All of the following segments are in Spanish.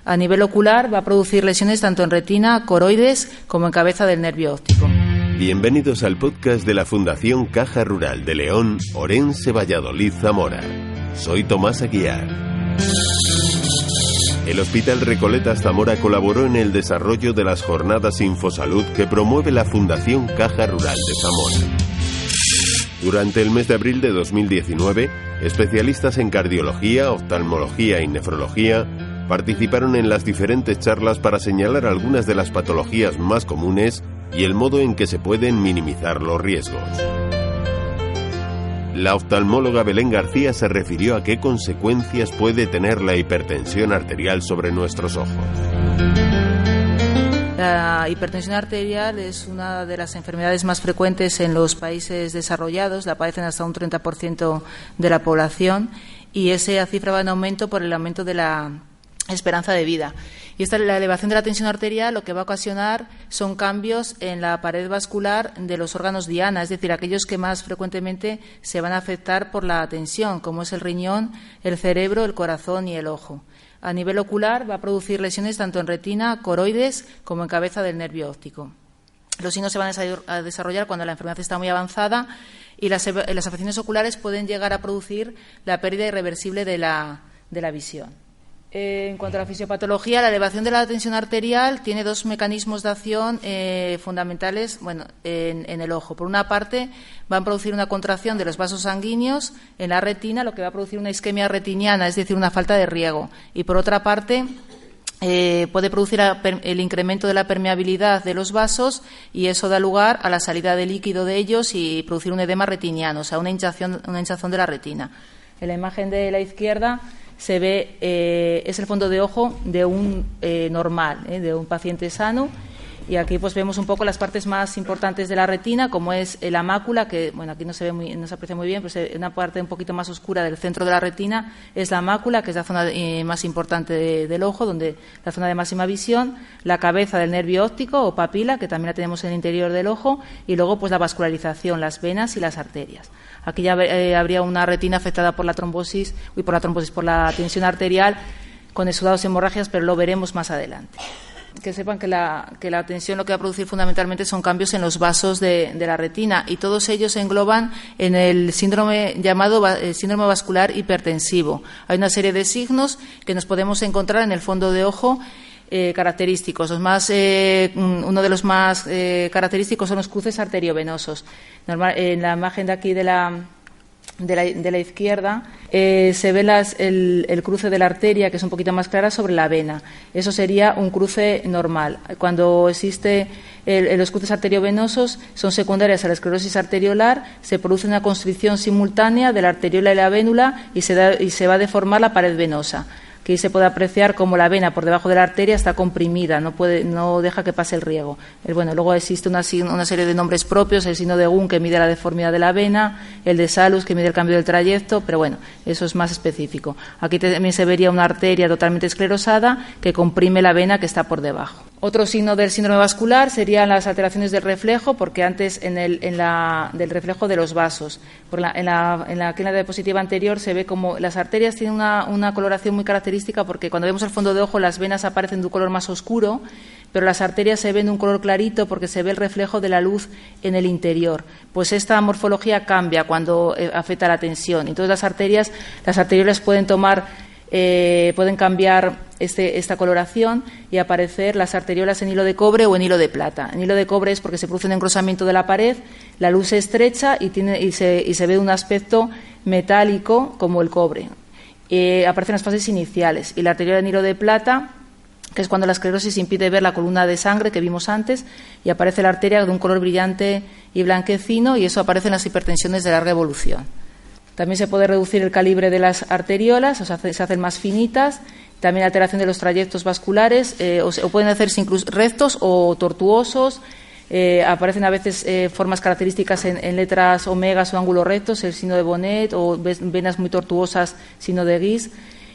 A nivel ocular va a producir lesiones tanto en retina, coroides, como en cabeza del nervio óptico. Bienvenidos al podcast de la Fundación Caja Rural de León, Orense, Valladolid, Zamora. Soy Tomás Aguiar. El Hospital Recoletas Zamora colaboró en el desarrollo de las jornadas Infosalud que promueve la Fundación Caja Rural de Zamora. Durante el mes de abril de 2019, especialistas en cardiología, oftalmología y nefrología participaron en las diferentes charlas para señalar algunas de las patologías más comunes y el modo en que se pueden minimizar los riesgos. La oftalmóloga Belén García se refirió a qué consecuencias puede tener la hipertensión arterial sobre nuestros ojos. La hipertensión arterial es una de las enfermedades más frecuentes en los países desarrollados, la padecen hasta un 30% de la población y esa cifra va en aumento por el aumento de la esperanza de vida. Y la elevación de la tensión arterial lo que va a ocasionar son cambios en la pared vascular de los órganos diana, es decir, aquellos que más frecuentemente se van a afectar por la tensión, como es el riñón, el cerebro, el corazón y el ojo. A nivel ocular va a producir lesiones tanto en retina, coroides, como en cabeza del nervio óptico. Los signos se van a desarrollar cuando la enfermedad está muy avanzada y las afecciones oculares pueden llegar a producir la pérdida irreversible de la visión. En cuanto a la fisiopatología, la elevación de la tensión arterial tiene dos mecanismos de acción fundamentales en el ojo. Por una parte, van a producir una contracción de los vasos sanguíneos en la retina, lo que va a producir una isquemia retiniana, es decir, una falta de riego. Y por otra parte, puede producir el incremento de la permeabilidad de los vasos y eso da lugar a la salida de líquido de ellos y producir un edema retiniano, o sea, una hinchazón de la retina. En la imagen de la izquierda se ve, es el fondo de ojo de un normal, de un paciente sano. Y aquí pues vemos un poco las partes más importantes de la retina, como es la mácula, que aquí no se aprecia muy bien, pues una parte un poquito más oscura del centro de la retina es la mácula, que es la zona más importante del ojo, donde la zona de máxima visión, la cabeza del nervio óptico o papila, que también la tenemos en el interior del ojo, y luego pues la vascularización, las venas y las arterias. Aquí ya habría una retina afectada por la tensión arterial con exudados y hemorragias, pero lo veremos más adelante. Que sepan que la tensión lo que va a producir fundamentalmente son cambios en los vasos de la retina y todos ellos se engloban en el síndrome llamado síndrome vascular hipertensivo. Hay una serie de signos que nos podemos encontrar en el fondo de ojo característicos. Uno de los más característicos son los cruces arteriovenosos. En la imagen de aquí de la izquierda se ve el cruce de la arteria, que es un poquito más clara, sobre la vena. Eso sería un cruce normal. Cuando existe los cruces arteriovenosos son secundarias a la esclerosis arteriolar, se produce una constricción simultánea de la arteriola y la vénula y se va a deformar la pared venosa. Que se puede apreciar como la vena por debajo de la arteria está comprimida, no deja que pase el riego. Luego existe una serie de nombres propios, el signo de Gunn, que mide la deformidad de la vena, el de Salus, que mide el cambio del trayecto, pero eso es más específico. Aquí también se vería una arteria totalmente esclerosada que comprime la vena que está por debajo. Otro signo del síndrome vascular serían las alteraciones del reflejo, porque antes del reflejo de los vasos. En la diapositiva anterior se ve como las arterias tienen una coloración muy característica, porque cuando vemos el fondo de ojo las venas aparecen de un color más oscuro, pero las arterias se ven de un color clarito porque se ve el reflejo de la luz en el interior. Pues esta morfología cambia cuando afecta la tensión. Entonces las arteriolas pueden cambiar esta coloración y aparecer las arteriolas en hilo de cobre o en hilo de plata. En hilo de cobre es porque se produce un engrosamiento de la pared, la luz se estrecha y se ve un aspecto metálico como el cobre. Aparecen las fases iniciales, y la arteriola en hilo de plata, que es cuando la esclerosis impide ver la columna de sangre que vimos antes, y aparece la arteria de un color brillante y blanquecino, y eso aparece en las hipertensiones de larga evolución. También se puede reducir el calibre de las arteriolas, se hacen más finitas. También alteración de los trayectos vasculares, o pueden hacerse incluso rectos o tortuosos. Aparecen a veces formas características en letras omegas o ángulos rectos, el signo de Bonnet, o venas muy tortuosas, signo de Guise.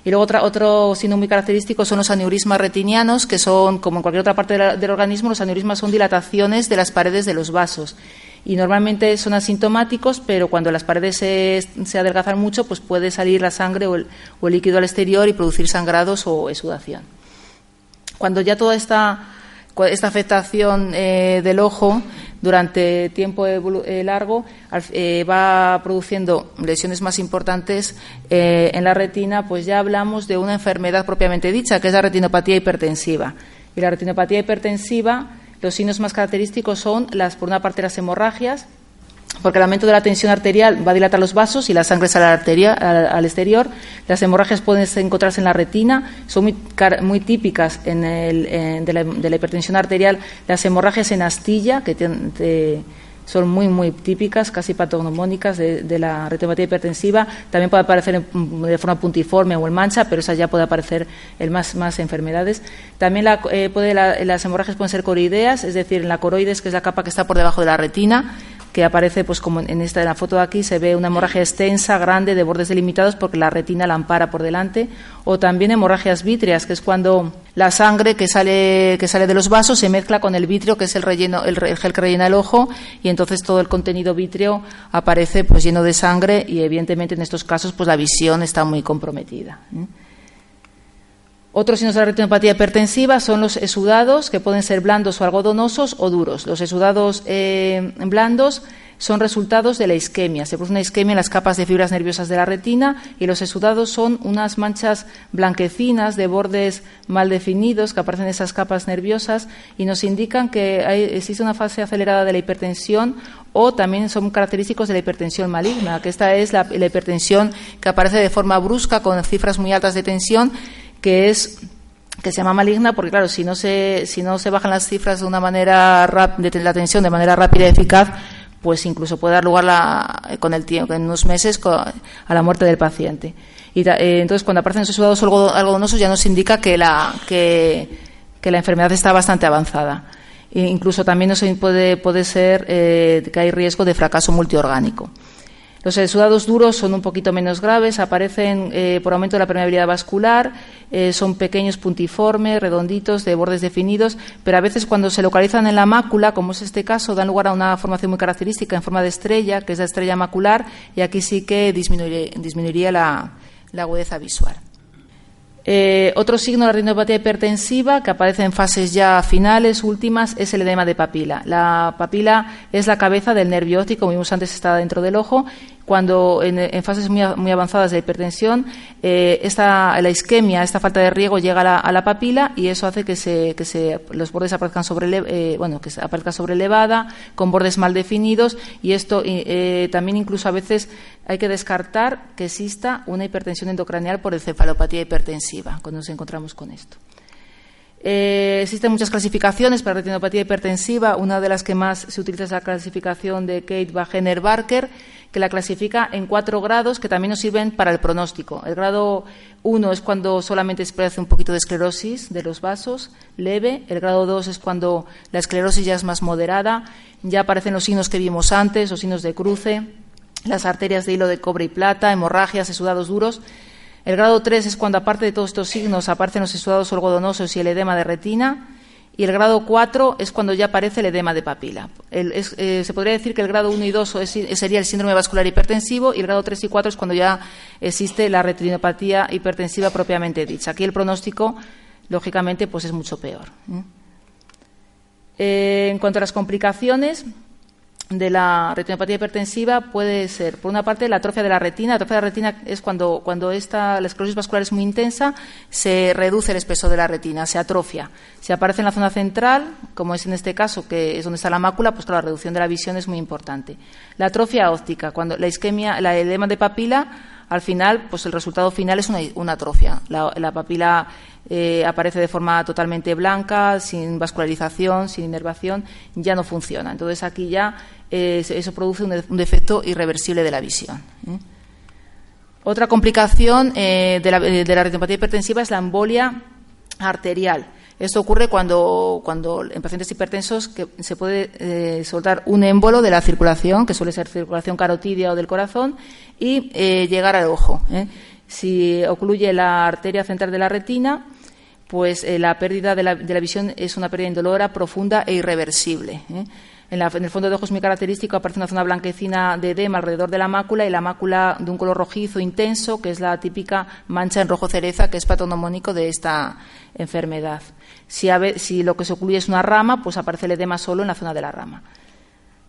Y luego otro signo muy característico son los aneurismas retinianos, que son, como en cualquier otra parte del organismo, los aneurismas son dilataciones de las paredes de los vasos. Y normalmente son asintomáticos, pero cuando las paredes se adelgazan mucho, pues puede salir la sangre o el líquido al exterior y producir sangrados o exudación. Cuando ya toda esta afectación del ojo durante tiempo largo va produciendo lesiones más importantes en la retina, pues ya hablamos de una enfermedad propiamente dicha, que es la retinopatía hipertensiva. Y la retinopatía hipertensiva, los signos más característicos son, por una parte, las hemorragias, porque el aumento de la tensión arterial va a dilatar los vasos y la sangre sale al exterior. Las hemorragias pueden encontrarse en la retina, son muy típicas de la hipertensión arterial. Las hemorragias en astilla, que son muy típicas, casi patognomónicas de la retinopatía hipertensiva. También puede aparecer de forma puntiforme o en mancha, pero esa ya puede aparecer en más enfermedades. También las hemorragias pueden ser coroideas, es decir, en la coroides, que es la capa que está por debajo de la retina, que aparece, pues como en la foto de aquí, se ve una hemorragia extensa, grande, de bordes delimitados, porque la retina la ampara por delante. O también hemorragias vítreas, que es cuando la sangre que sale de los vasos se mezcla con el vítreo, que es el gel que rellena el ojo, y entonces todo el contenido vítreo aparece pues lleno de sangre, y evidentemente en estos casos pues la visión está muy comprometida. Otros signos de la retinopatía hipertensiva son los exudados, que pueden ser blandos o algodonosos o duros. Los exudados blandos son resultados de la isquemia. Se produce una isquemia en las capas de fibras nerviosas de la retina, y los exudados son unas manchas blanquecinas de bordes mal definidos que aparecen en esas capas nerviosas y nos indican que existe una fase acelerada de la hipertensión, o también son característicos de la hipertensión maligna, que esta es la hipertensión que aparece de forma brusca con cifras muy altas de tensión, que se llama maligna porque, claro, si no se bajan las cifras de una manera de la tensión de manera rápida y eficaz, pues incluso puede dar lugar con el tiempo, en unos meses, a la muerte del paciente. Y entonces, cuando aparecen esos exudados algodonosos, ya nos indica que la enfermedad está bastante avanzada. E incluso también puede ser que hay riesgo de fracaso multiorgánico. Los exudados duros son un poquito menos graves, aparecen por aumento de la permeabilidad vascular, son pequeños, puntiformes, redonditos, de bordes definidos, pero a veces cuando se localizan en la mácula, como es este caso, dan lugar a una formación muy característica en forma de estrella, que es la estrella macular, y aquí sí que disminuiría la agudeza visual. Otro signo de la retinopatía hipertensiva, que aparece en fases ya finales, últimas, es el edema de papila. La papila es la cabeza del nervio óptico, como vimos antes, está dentro del ojo. Cuando en fases muy avanzadas de hipertensión, la isquemia, esta falta de riego, llega a la papila, y eso hace que los bordes aparezcan sobrelevada, con bordes mal definidos, y esto también incluso a veces hay que descartar que exista una hipertensión endocraneal por encefalopatía hipertensiva, cuando nos encontramos con esto. Existen muchas clasificaciones para retinopatía hipertensiva. Una de las que más se utiliza es la clasificación de Kate Wagener-Barker, que la clasifica en 4 grados que también nos sirven para el pronóstico. El grado 1 es cuando solamente se produce un poquito de esclerosis de los vasos, leve. El grado 2 es cuando la esclerosis ya es más moderada, ya aparecen los signos que vimos antes, los signos de cruce, las arterias de hilo de cobre y plata, hemorragias, exudados duros. El grado 3 es cuando, aparte de todos estos signos, aparecen los exudados algodonosos y el edema de retina. Y el grado 4 es cuando ya aparece el edema de papila. Se podría decir que el grado 1 y 2 sería el síndrome vascular hipertensivo, y el grado 3 y 4 es cuando ya existe la retinopatía hipertensiva propiamente dicha. Aquí el pronóstico, lógicamente, pues es mucho peor. En cuanto a las complicaciones de la retinopatía hipertensiva, puede ser, por una parte, la atrofia de la retina. La atrofia de la retina es cuando la esclerosis vascular es muy intensa, se reduce el espesor de la retina, se atrofia. Si aparece en la zona central, como es en este caso, que es donde está la mácula, pues claro, la reducción de la visión es muy importante. La atrofia óptica, cuando la isquemia, el edema de papila, al final, pues el resultado final es una atrofia. La papila aparece de forma totalmente blanca, sin vascularización, sin inervación, ya no funciona. Entonces aquí ya eso produce un defecto irreversible de la visión. Otra complicación de la retinopatía hipertensiva es la embolia arterial. Esto ocurre cuando en pacientes hipertensos que se puede soltar un émbolo de la circulación, que suele ser circulación carotídea o del corazón, y llegar al ojo. Si ocluye la arteria central de la retina, pues la pérdida de la visión es una pérdida indolora, profunda e irreversible. En el fondo de ojo es muy característico, aparece una zona blanquecina de edema alrededor de la mácula y la mácula de un color rojizo intenso, que es la típica mancha en rojo cereza, que es patognomónico de esta enfermedad. Si lo que se ocluye es una rama, pues aparece el edema solo en la zona de la rama.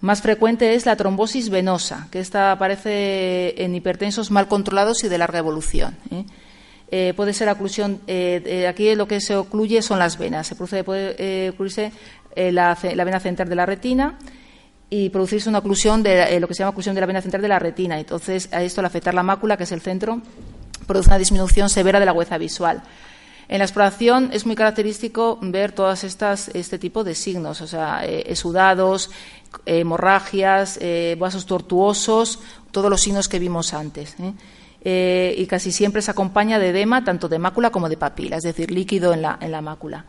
Más frecuente es la trombosis venosa, que esta aparece en hipertensos mal controlados y de larga evolución. Puede ser oclusión, aquí lo que se ocluye son las venas. Puede ocluirse la vena central de la retina y producirse una oclusión de lo que se llama oclusión de la vena central de la retina. Entonces, a esto, al afectar la mácula, que es el centro, produce una disminución severa de la agudeza visual. En la exploración es muy característico ver todas este tipo de signos, o sea, exudados, hemorragias, vasos tortuosos, todos los signos que vimos antes. Y casi siempre se acompaña de edema, tanto de mácula como de papila, es decir, líquido en la mácula.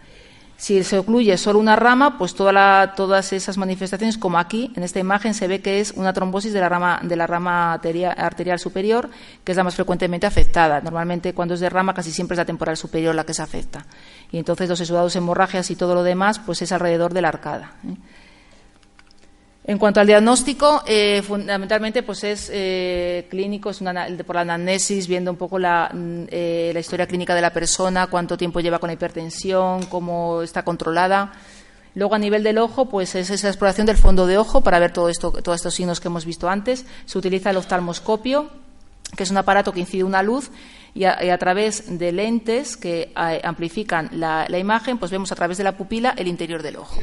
Si se ocluye solo una rama, pues todas esas manifestaciones, como aquí, en esta imagen, se ve que es una trombosis de la rama arterial superior, que es la más frecuentemente afectada. Normalmente, cuando es de rama, casi siempre es la temporal superior la que se afecta. Y entonces los exudados, hemorragias y todo lo demás, pues es alrededor de la arcada. En cuanto al diagnóstico, fundamentalmente pues es clínico, es por la anamnesis, viendo un poco la historia clínica de la persona, cuánto tiempo lleva con la hipertensión, cómo está controlada. Luego, a nivel del ojo, pues es esa exploración del fondo de ojo para ver todos estos signos que hemos visto antes. Se utiliza el oftalmoscopio, que es un aparato que incide una luz y a través de lentes que amplifican la imagen, pues vemos a través de la pupila el interior del ojo.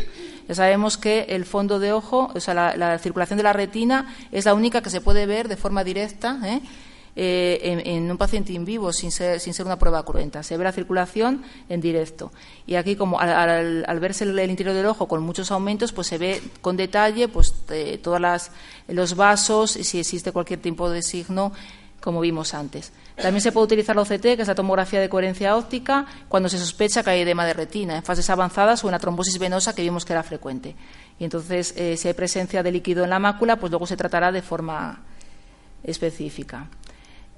Ya sabemos que el fondo de ojo, o sea, la circulación de la retina es la única que se puede ver de forma directa en un paciente in vivo, sin ser una prueba cruenta. Se ve la circulación en directo. Y aquí, como al verse el interior del ojo con muchos aumentos, pues se ve con detalle pues todos los vasos y si existe cualquier tipo de signo, como vimos antes. También se puede utilizar la OCT, que es la tomografía de coherencia óptica, cuando se sospecha que hay edema de retina, en fases avanzadas o en la trombosis venosa, que vimos que era frecuente. Y entonces, si hay presencia de líquido en la mácula, pues luego se tratará de forma específica.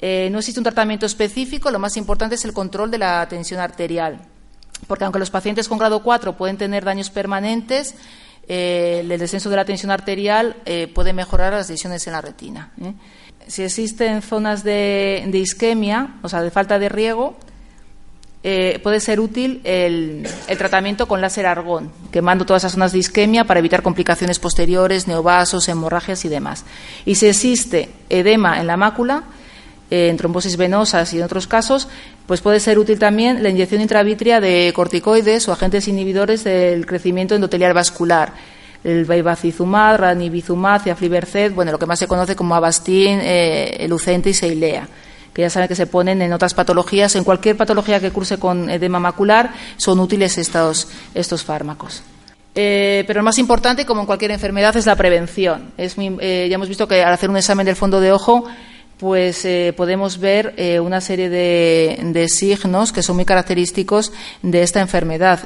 No existe un tratamiento específico, lo más importante es el control de la tensión arterial, porque aunque los pacientes con grado 4 pueden tener daños permanentes, el descenso de la tensión arterial puede mejorar las lesiones en la retina. Si existen zonas de isquemia, o sea, de falta de riego, puede ser útil el tratamiento con láser argón, quemando todas esas zonas de isquemia para evitar complicaciones posteriores, neovasos, hemorragias y demás. Y si existe edema en la mácula, en trombosis venosas y en otros casos, pues puede ser útil también la inyección intravítrea de corticoides o agentes inhibidores del crecimiento endotelial vascular, el bevacizumab, ranibizumab y aflibercept, bueno, lo que más se conoce como Avastin, Lucentis e Eylea, que ya saben que se ponen en otras patologías, en cualquier patología que curse con edema macular, son útiles estos fármacos. Pero lo más importante, como en cualquier enfermedad, es la prevención. Ya hemos visto que al hacer un examen del fondo de ojo, pues podemos ver una serie de signos que son muy característicos de esta enfermedad.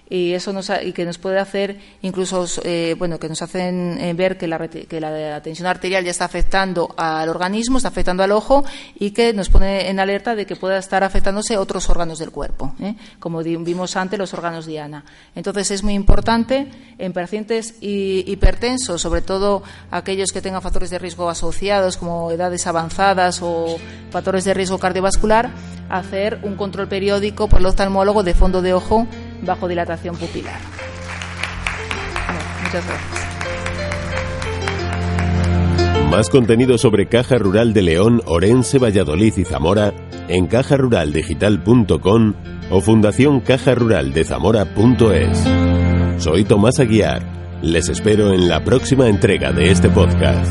Y eso que nos puede hacer incluso que nos hacen ver que la tensión arterial ya está afectando al organismo, está afectando al ojo y que nos pone en alerta de que pueda estar afectándose otros órganos del cuerpo, como vimos antes, los órganos diana. Entonces es muy importante en pacientes hipertensos, sobre todo aquellos que tengan factores de riesgo asociados como edades avanzadas o factores de riesgo cardiovascular, hacer un control periódico por el oftalmólogo de fondo de ojo bajo dilatación pupilar. Muchas gracias. Más contenido sobre Caja Rural de León, Orense, Valladolid y Zamora en cajaruraldigital.com o fundacioncajaruraldezamora.es. Soy Tomás Aguiar. Les espero en la próxima entrega de este podcast.